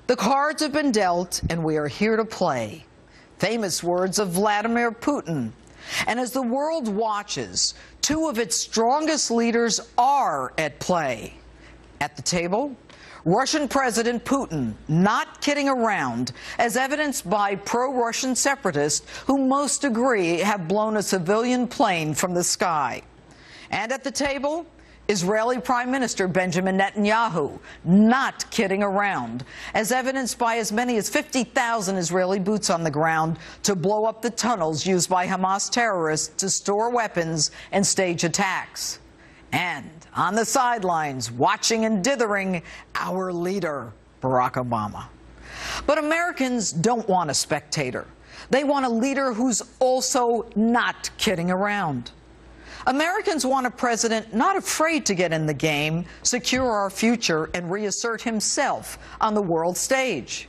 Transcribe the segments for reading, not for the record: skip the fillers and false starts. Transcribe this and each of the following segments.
The cards have been dealt, and we are here to play. Famous words of Vladimir Putin. And as the world watches, two of its strongest leaders are at play. At the table, Russian President Putin, not kidding around, as evidenced by pro-Russian separatists who most agree have blown a civilian plane from the sky. And at the table, Israeli Prime Minister Benjamin Netanyahu, not kidding around, as evidenced by as many as 50,000 Israeli boots on the ground to blow up the tunnels used by Hamas terrorists to store weapons and stage attacks. And on the sidelines, watching and dithering, our leader, Barack Obama. But Americans don't want a spectator. They want a leader who's also not kidding around. Americans want a president not afraid to get in the game, secure our future, and reassert himself on the world stage.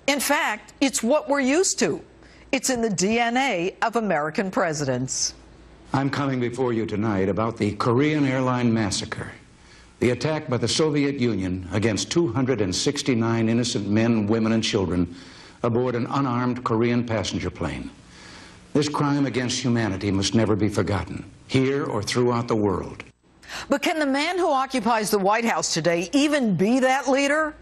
In fact, it's what we're used to. It's in the DNA of American presidents. I'm coming before you tonight about the Korean airline massacre, the attack by the Soviet Union against 269 innocent men, women, and children aboard an unarmed Korean passenger plane. This crime against humanity must never be forgotten, here or throughout the world. But can the man who occupies the White House today even be that leader?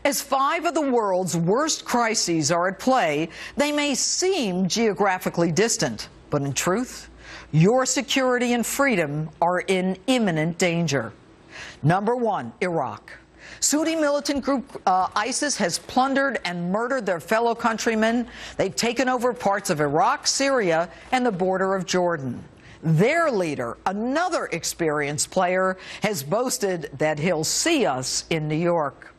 As 5 of the world's worst crises are at play, they may seem geographically distant, but in truth, your security and freedom are in imminent danger. Number 1, Iraq. Sunni militant group ISIS has plundered and murdered their fellow countrymen. They've taken over parts of Iraq, Syria, and the border of Jordan. Their leader, another experienced player, has boasted that he'll see us in New York.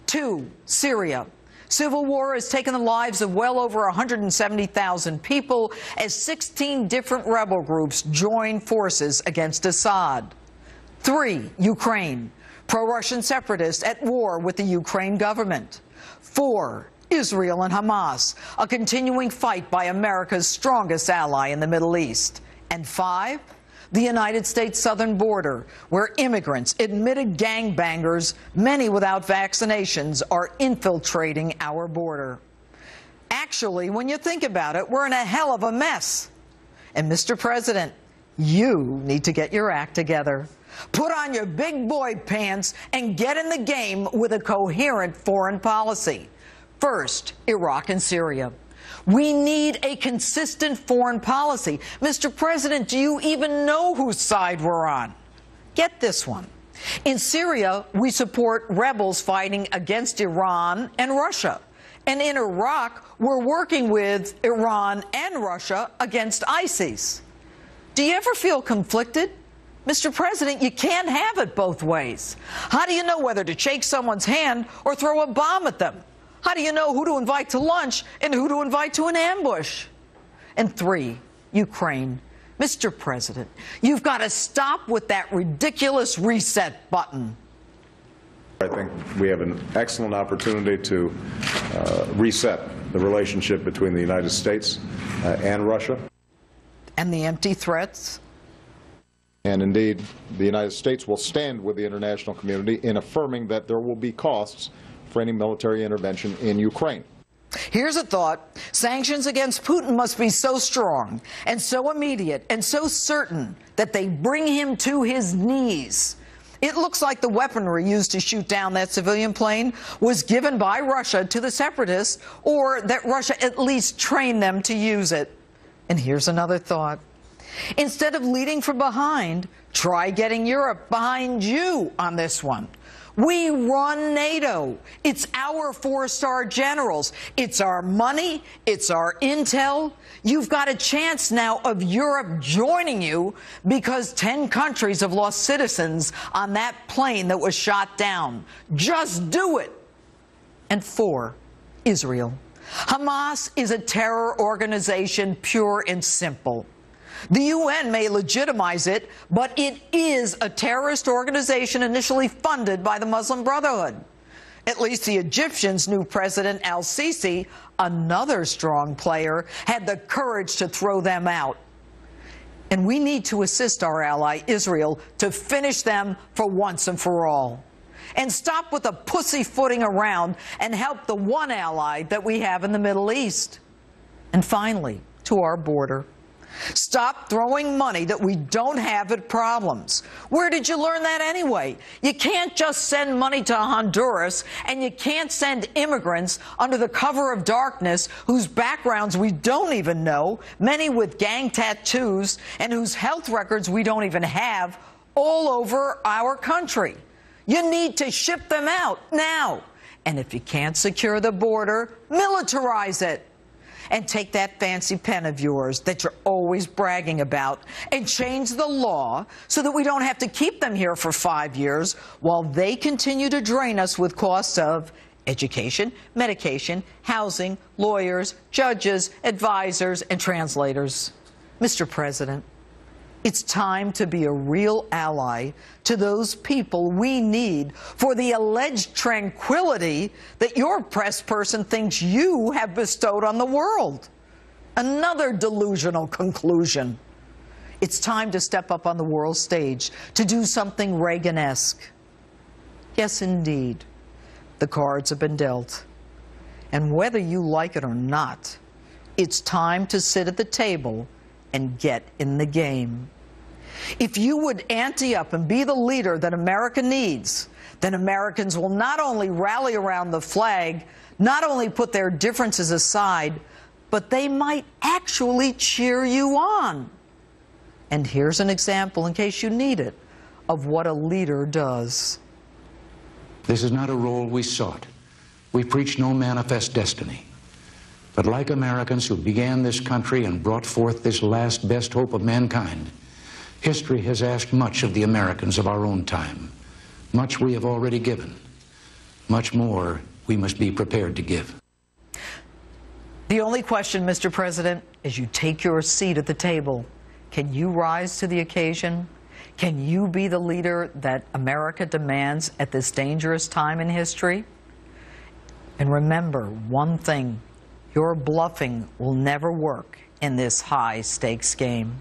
2, Syria. Civil war has taken the lives of well over 170,000 people as 16 different rebel groups join forces against Assad. 3, Ukraine. Pro-Russian separatists at war with the Ukraine government. 4, Israel and Hamas, a continuing fight by America's strongest ally in the Middle East. And 5, the United States southern border, where immigrants, admitted gangbangers, many without vaccinations, are infiltrating our border. Actually, when you think about it, we're in a hell of a mess. And Mr. President, you need to get your act together. Put on your big boy pants and get in the game with a coherent foreign policy. First, Iraq and Syria. We need a consistent foreign policy. Mr. President, do you even know whose side we're on? Get this one. In Syria, we support rebels fighting against Iran and Russia. And in Iraq, we're working with Iran and Russia against ISIS. Do you ever feel conflicted? Mr. President, you can't have it both ways. How do you know whether to shake someone's hand or throw a bomb at them? How do you know who to invite to lunch and who to invite to an ambush? And 3, Ukraine. Mr. President, you've got to stop with that ridiculous reset button. I think we have an excellent opportunity to reset the relationship between the United States and Russia. And the empty threats? And indeed, the United States will stand with the international community in affirming that there will be costs for any military intervention in Ukraine. Here's a thought. Sanctions against Putin must be so strong and so immediate and so certain that they bring him to his knees. It looks like the weaponry used to shoot down that civilian plane was given by Russia to the separatists, or that Russia at least trained them to use it. And here's another thought. Instead of leading from behind, try getting Europe behind you on this one. We run NATO. It's our 4-star generals. It's our money. It's our intel. You've got a chance now of Europe joining you because 10 countries have lost citizens on that plane that was shot down. Just do it. And 4, Israel. Hamas is a terror organization, pure and simple. The UN may legitimize it, but it is a terrorist organization initially funded by the Muslim Brotherhood. At least the Egyptians' new president, al-Sisi, another strong player, had the courage to throw them out. And we need to assist our ally, Israel, to finish them for once and for all. and stop with the pussyfooting around and help the one ally that we have in the Middle East. And finally, to our border. Stop throwing money that we don't have at problems. Where did you learn that anyway? You can't just send money to Honduras, and you can't send immigrants under the cover of darkness whose backgrounds we don't even know, many with gang tattoos, and whose health records we don't even have, all over our country. You need to ship them out now. And if you can't secure the border, militarize it. And take that fancy pen of yours that you're always bragging about and change the law so that we don't have to keep them here for 5 years while they continue to drain us with costs of education, medication, housing, lawyers, judges, advisors, and translators. Mr. President, it's time to be a real ally to those people we need for the alleged tranquility that your press person thinks you have bestowed on the world. Another delusional conclusion. It's time to step up on the world stage to do something Reagan-esque. Yes, indeed, the cards have been dealt. And whether you like it or not, it's time to sit at the table and get in the game. If you would ante up and be the leader that America needs, then Americans will not only rally around the flag, not only put their differences aside, but they might actually cheer you on. And here's an example, in case you need it, of what a leader does. This is not a role we sought. We preach no manifest destiny. But like Americans who began this country and brought forth this last best hope of mankind, history has asked much of the Americans of our own time. Much we have already given. Much more we must be prepared to give. The only question, Mr. President, is you take your seat at the table. Can you rise to the occasion? Can you be the leader that America demands at this dangerous time in history? And remember one thing, your bluffing will never work in this high-stakes game.